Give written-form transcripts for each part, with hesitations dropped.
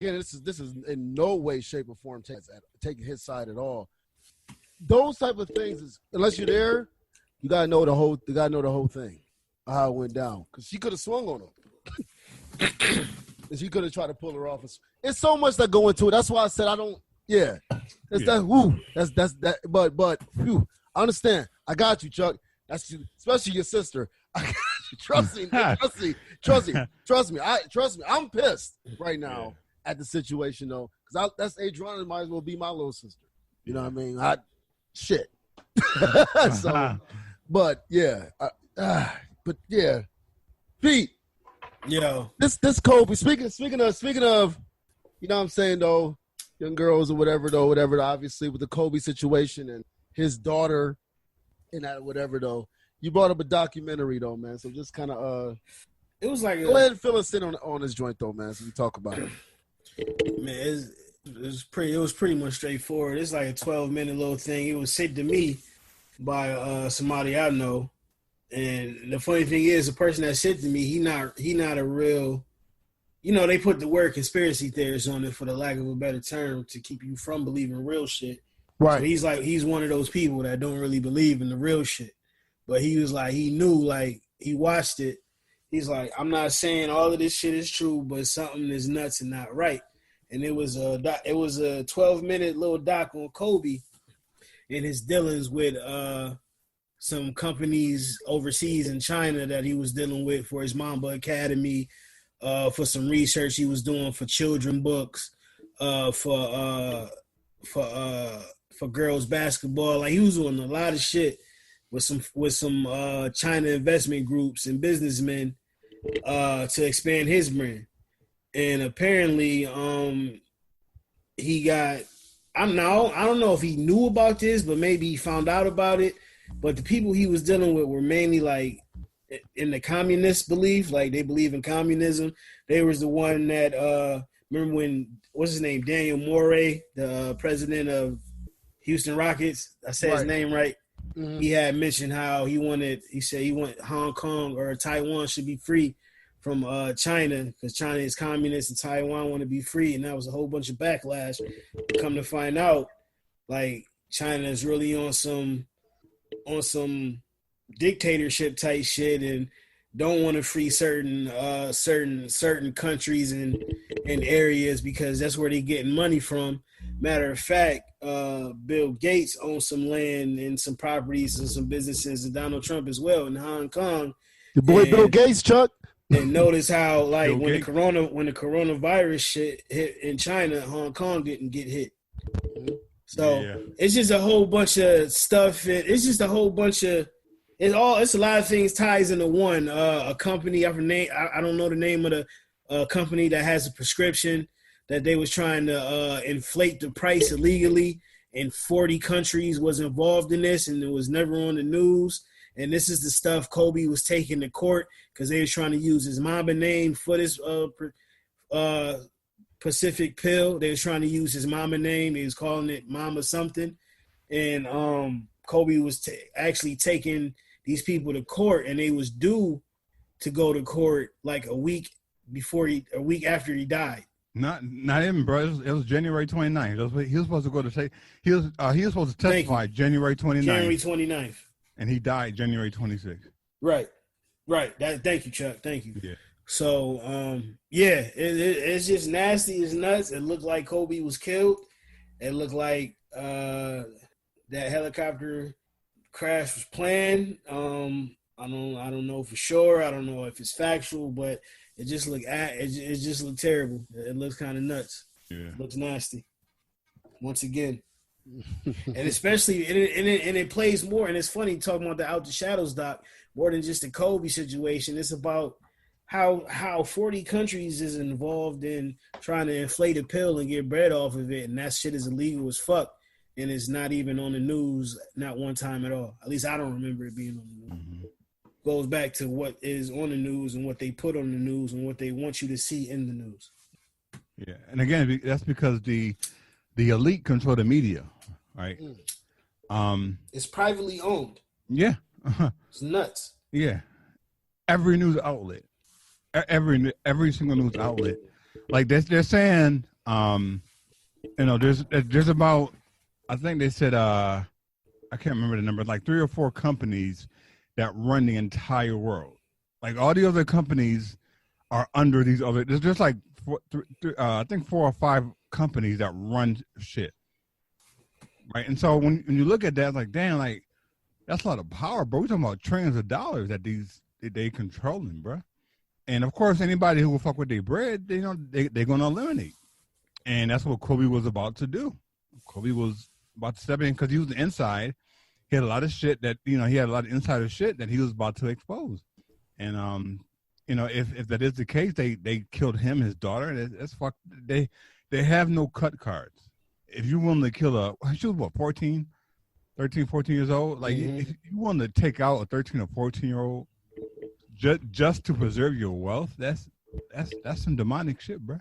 again, this is in no way, shape, or form taking his side at all. Those type of things is, unless you're there, you gotta know the whole thing, how it went down. Because she could have swung on him. And she could have tried to pull her off. It's so much that go into it. That's why I said I don't. Yeah, that. Woo. That's that. But whew, I understand. I got you, Chuck. That's you, especially your sister. I got you. Trust me. I'm pissed right now at the situation though, because that's Adriana might as well be my little sister. You know what I mean? Shit. So, but yeah, Pete. Yo, this Kobe. Speaking of, you know what I'm saying though, young girls or whatever. Obviously with the Kobe situation and his daughter, and that whatever though. You brought up a documentary though, man. So just kind of it was like go ahead and fill us in on this joint though, man. So we talk about it. Man, it was pretty much straightforward. It's like a 12-minute little thing. It was sent to me by somebody I know. And the funny thing is, the person that sent to me, he not a real, you know, they put the word conspiracy theorist on it for the lack of a better term to keep you from believing real shit. Right. So he's one of those people that don't really believe in the real shit. But he was like, he knew, like, he watched it. He's like, I'm not saying all of this shit is true, but something is nuts and not right. And it was a 12-minute little doc on Kobe and his dealings with some companies overseas in China that he was dealing with for his Mamba Academy, for some research he was doing for children books, for girls basketball. Like he was doing a lot of shit with some China investment groups and businessmen to expand his brand. And apparently he got, I don't know if he knew about this, but maybe he found out about it. But the people he was dealing with were mainly like in the communist belief, like they believe in communism. They was the one that remember when, what's his name, Daniel Morey, the president of Houston Rockets. I said his name right. Mm-hmm. He had mentioned how he said he wanted Hong Kong or Taiwan should be free from China because China is communist and Taiwan want to be free, and that was a whole bunch of backlash. Come to find out, like China is really on some dictatorship type shit and don't want to free certain countries and areas because that's where they getting money from. Matter of fact, Bill Gates owns some land and some properties and some businesses, and Donald Trump as well in Hong Kong. Your boy Bill Gates, Chuck. And notice how, like, when the coronavirus shit hit in China, Hong Kong didn't get hit. So it's just a whole bunch of stuff. It's just a whole bunch of it's a lot of things ties into one. A company, I don't know the name of the company that has a prescription that they was trying to inflate the price illegally, and 40 countries was involved in this, and it was never on the news. And this is the stuff Kobe was taking to court because they was trying to use his Mamba name for this Pacific pill. They was trying to use his Mamba name. He was calling it Mamba something. And Kobe was actually taking these people to court, and they was due to go to court like a week after he died. Not even, bro. It was January 29th. He was supposed to go to say he was supposed to testify January 29th. January 29th. And he died January 26th. Right. Thank you, Chuck. Thank you. Yeah. So, it's just nasty. It's nuts. It looked like Kobe was killed. It looked like that helicopter crash was planned. I don't know for sure. I don't know if it's factual, but it just looked terrible. It looks kind of nuts. Yeah. It looks nasty. Once again. And especially it plays more, and it's funny talking about the Out the Shadows doc more than just the Kobe situation. It's about how 40 countries is involved in trying to inflate a pill and get bread off of it, and that shit is illegal as fuck, and it's not even on the news, not one time at all. At least I don't remember it being on the news. Mm-hmm. Goes back to what is on the news and what they put on the news and what they want you to see in the news. Yeah, and again, that's because the elite control the media, right? It's privately owned. Yeah. It's nuts. Yeah. Every news outlet, every single news outlet, like they're saying There's about, I think they said, I can't remember the number, like 3 or 4 companies that run the entire world. Like all the other companies are under these other. There's just like I think 4 or 5 companies that run shit, right? And so when you look at that, it's like, damn, like that's a lot of power, bro. We're talking about trillions of dollars that they controlling, bro. And of course, anybody who will fuck with their bread, they're gonna eliminate. And that's what Kobe was about to do. Kobe was about to step in because he was inside. He had a lot of shit that, he had a lot of insider shit that he was about to expose. And, if that is the case, they killed him, his daughter. That's fuck. They have no cut cards. If you willing to kill she was what, 13, 14 years old? Like, if you want to take out a 13 or 14-year-old just to preserve your wealth, that's some demonic shit, bro.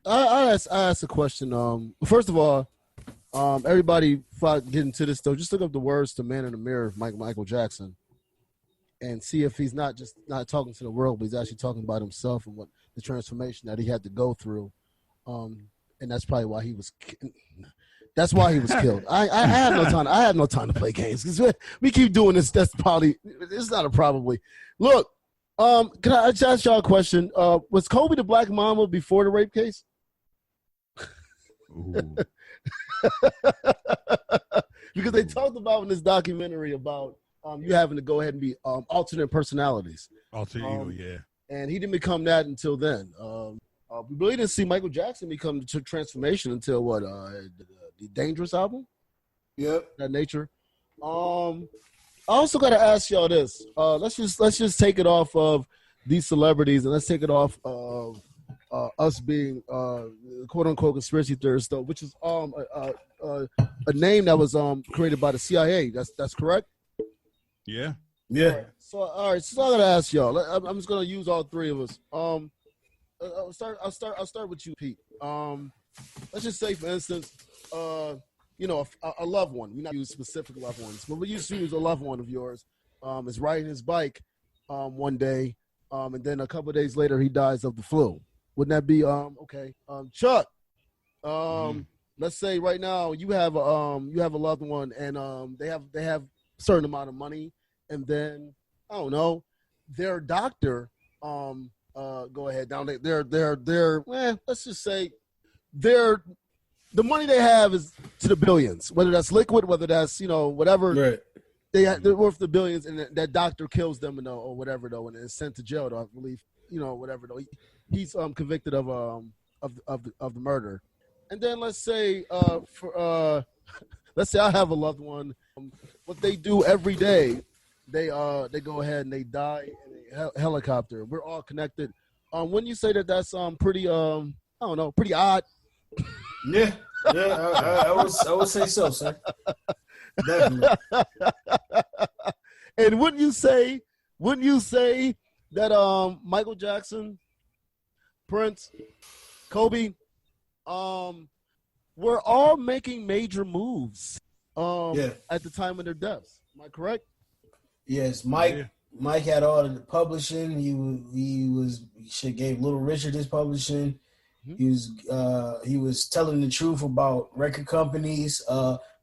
I asked a question. First of all, everybody, before I get into this though, just look up the words to "Man in the Mirror" of Michael Jackson, and see if he's not just not talking to the world, but he's actually talking about himself and what the transformation that he had to go through. And that's probably why he was. That's why he was killed. I have no time. I have no time to play games because we keep doing this. That's probably it's not a probably. Look. Can I ask y'all a question? Was Kobe the black mama before the rape case? Because they talked about in this documentary about you having to go ahead and be alternate personalities. Alter ego, yeah. And he didn't become that until then. We really didn't see Michael Jackson become the transformation until what? The Dangerous album? Yep. That nature. I also got to ask y'all this. Let's just take it off of these celebrities and let's take it off of us being quote unquote conspiracy theorists, though, which is a name that was created by the CIA. That's correct. Yeah. Yeah. All right. So I got to ask y'all. I'm just gonna use all 3 of us. I'll start with you, Pete. Let's just say, for instance, a loved one. We not use specific loved ones, but we used to use a loved one of yours. Is riding his bike one day, and then a couple of days later he dies of the flu. Wouldn't that be okay? Chuck, let's say right now you have a loved one, and they have a certain amount of money, and then I don't know, their doctor go ahead down their let's just say the money they have is to the billions, whether that's liquid, whether that's, whatever. Right. They're worth the billions, and that doctor kills them, or whatever, though, and is sent to jail, though, I believe, whatever, though. He's convicted of the murder. And then let's say let's say I have a loved one. What they do every day, they go ahead and they die in a helicopter. We're all connected. Wouldn't you say that that's pretty I don't know, pretty odd? Yeah, I would say so, sir. Definitely. And wouldn't you say that Michael Jackson, Prince, Kobe, were all making major moves at the time of their deaths? Am I correct? Yes, Mike had all the publishing. He gave Little Richard his publishing. He was telling the truth about record companies.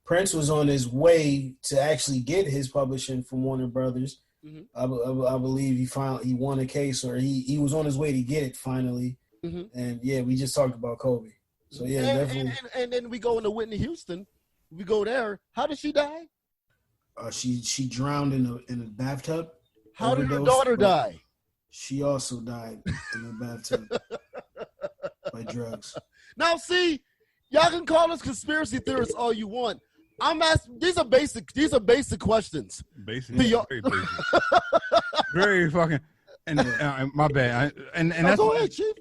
Prince was on his way to actually get his publishing from Warner Brothers. Mm-hmm. I believe he won a case, or he was on his way to get it finally. Mm-hmm. And we just talked about Kobe. So definitely. And then we go into Whitney Houston. We go there. How did she die? She drowned in a bathtub. How did her daughter die? She also died in a bathtub by drugs. Now, see, y'all can call us conspiracy theorists all you want. I'm asking. These are basic questions. Basic. Very basic. Very fucking. And my bad. And that's go ahead, Chief.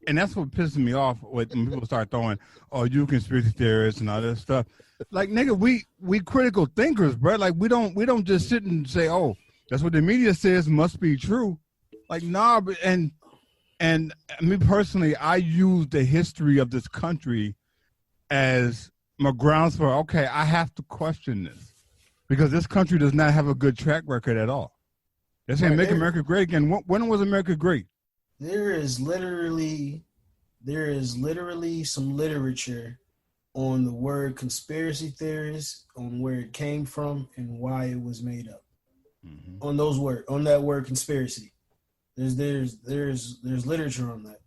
And that's what pisses me off when people start throwing, "Oh, you conspiracy theorists" and all this stuff. Like, nigga, we critical thinkers, bro. Like, we don't just sit and say, "Oh, that's what the media says must be true." Like, nah, and me personally, I use the history of this country as my grounds for, okay, I have to question this because this country does not have a good track record at all. They're saying make America great again. When was America great? There is literally some literature on the word conspiracy theorist, on where it came from and why it was made up. Mm-hmm. On that word conspiracy. There's literature on that.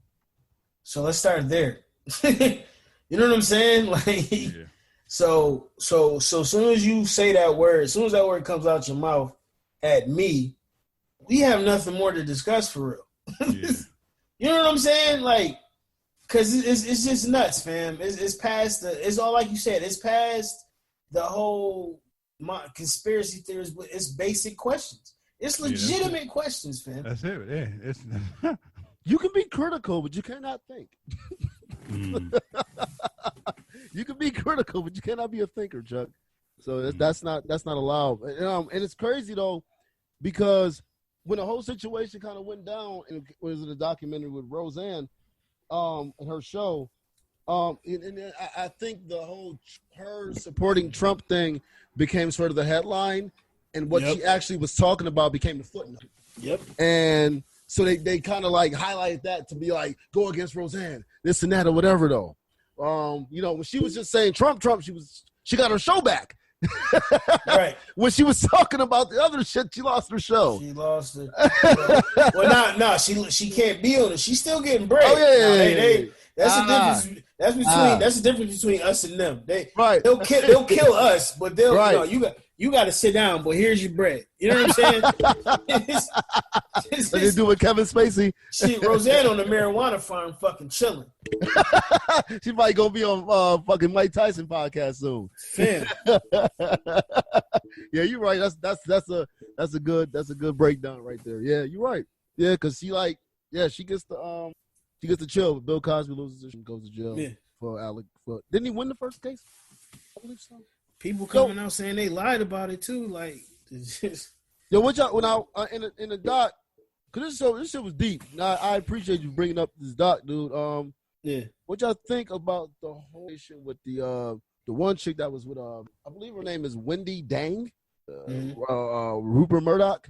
So let's start there. You know what I'm saying? Like, yeah. So soon as you say that word, as soon as that word comes out your mouth at me, we have nothing more to discuss for real. Yeah. You know what I'm saying? Like, cause it's just nuts, fam. It's past it's all like you said. It's past the whole conspiracy theories, but it's basic questions. It's legitimate questions, fam. That's it. Yeah, it's. You can be critical, but you cannot think. You can be critical, but you cannot be a thinker, Chuck. So that's not allowed. And it's crazy though, because when the whole situation kind of went down, and it was in a documentary with Roseanne, and her show, and I think the whole her supporting Trump thing became sort of the headline, and what she actually was talking about became the footnote. Yep. And so they kind of like highlighted that to be like, go against Roseanne, this and that or whatever though. When she was just saying Trump, she got her show back. Right. When she was talking about the other shit, she lost her show. She lost it. Well, no, she can't be on it. She's still getting bread. Oh yeah. That's the difference. That's the difference between us and them. They'll kill us, but they'll you got to sit down. But here's your bread. You know what I'm saying? Like they do with Kevin Spacey. Roseanne on the marijuana farm, fucking chilling. She might go be on fucking Mike Tyson podcast soon. Fam. Yeah, you're right. That's a good breakdown right there. Yeah, you're right. Yeah, because she gets to chill. Bill Cosby loses and goes to jail for Alec. Didn't he win the first case? I believe so. People coming out saying they lied about it too. Like, it's just. Yo, in the doc, because this shit was deep. Now, I appreciate you bringing up this doc, dude. What y'all think about the whole issue with the one chick that was with I believe her name is Wendy Dang, Rupert Murdoch,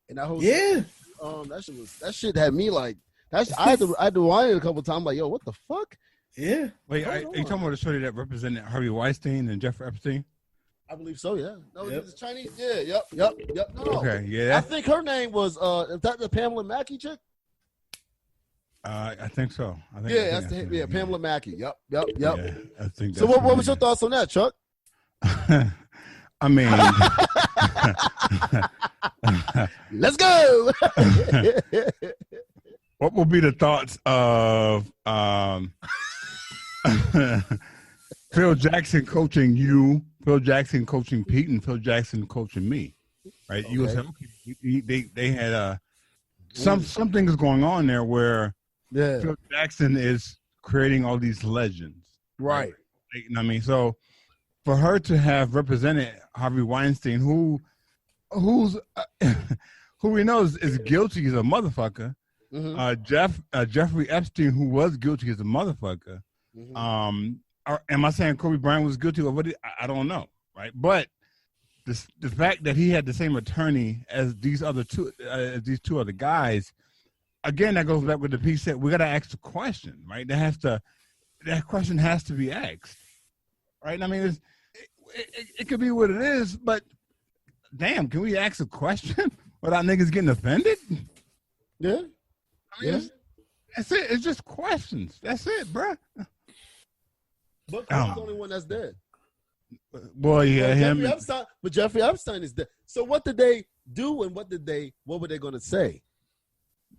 and that whole that shit had me like I had to whine it a couple times like, yo, what the fuck? Yeah. Wait, are you talking about the shorty that represented Harvey Weinstein and Jeffrey Epstein? I believe so, yeah. No, it's Chinese. Yeah, yep. No. Okay, yeah. I think her name was is that the Pamela Mackey chick? I think so. Pamela Mackey. Yep. Yeah, I think so. What was your thoughts on that, Chuck? I mean, let's go. What will be the thoughts of Phil Jackson coaching you, Phil Jackson coaching Pete, and Phil Jackson coaching me? Right? Okay. You would say, okay, they had something is going on there where Phil Jackson is creating all these legends. Right. You know what I mean? So for her to have represented Harvey Weinstein, who we know is guilty as a motherfucker. Mm-hmm. Jeffrey Epstein, who was guilty as a motherfucker. Mm-hmm. Am I saying Kobe Bryant was guilty or what? I don't know, right? But the fact that he had the same attorney as these two other guys, again, that goes back with the piece that we got to ask the question, right? That question has to be asked, right? I mean, it could be what it is, but damn, can we ask a question without niggas getting offended? Yeah. I mean, that's it. It's just questions. That's it, bro. But Kobe's the only one that's dead. Well, yeah, him. But Jeffrey Epstein is dead. So what did they do, and what were they going to say?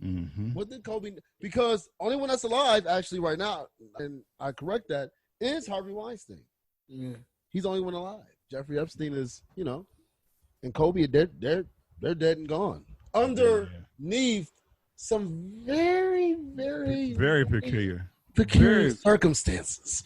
Mm-hmm. What did Kobe? Because only one that's alive actually right now, and I correct that, is Harvey Weinstein. Yeah. He's the only one alive. Jeffrey Epstein is, and Kobe, they're dead and gone. Underneath some very, very, very peculiar circumstances.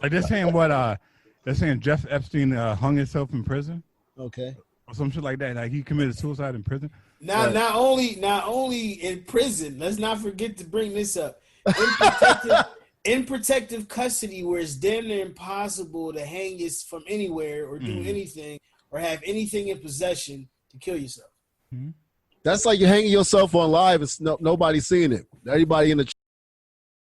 Like they're saying Jeff Epstein hung himself in prison. Okay. Or some shit like that. Like he committed suicide in prison. Not only in prison. Let's not forget to bring this up. In protective custody, where it's damn near impossible to hang you from anywhere or do anything or have anything in possession to kill yourself. Mm-hmm. That's like you're hanging yourself on live and nobody seeing it. Everybody in the